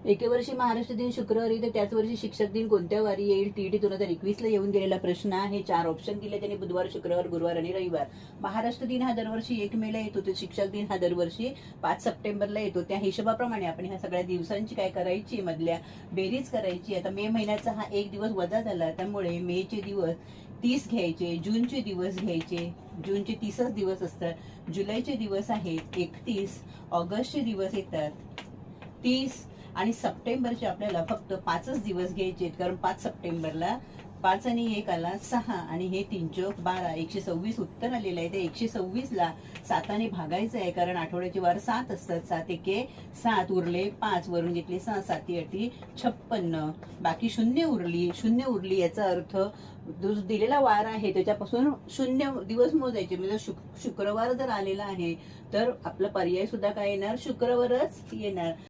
एके वर्षी महाराष्ट्र दिन शुक्रवारी तर त्याच वर्षी शिक्षक दिन कोणत्या वारी येईल? टीईटी 2021 ला येऊन गेलेला प्रश्न आहे. 4 ऑप्शन दिले त्यांनी: बुधवार, शुक्रवार, गुरुवार आणि रविवार. महाराष्ट्र दिन हा दरवर्षी 1 मे ला येतो, तर शिक्षक दिन हा दरवर्षी 5 सप्टेंबरला येतो. त्या हिशोबाप्रमाणे आपण ह्या सगळ्या दिवसांची काय करायची, मधल्या बेरीज करायची. आता मे महिन्याचा हा एक दिवस वजा झाला, त्यामुळे मेचे दिवस 30 घ्यायचे, जूनचे दिवस घ्यायचे, जूनचे 30च दिवस असतात, जुलैचे दिवस आहेत 31, ऑगस्टचे दिवस येतात 30 आणि सप्टेंबरचे आपल्याला फक्त 5च दिवस घ्यायचे, कारण 5 सप्टेंबरला 5 आणि 1 आला 6 आणि हे 3 चौक 12, 126 उत्तर आलेलं आहे. ते 126 ला 7 ने भागायचं आहे, कारण आठवड्याचे वार 7 असतात. 7 एके 7, उरले 5, वरून घेतले 6, 7 8 56, बाकी शून्य उरली. याचा अर्थ जो दिलेला वार आहे त्याच्यापासून 0 दिवस मोजायचे. म्हणजे शुक्रवार जर आलेला आहे तर आपला पर्याय सुद्धा काय येणार, शुक्रवारच येणार.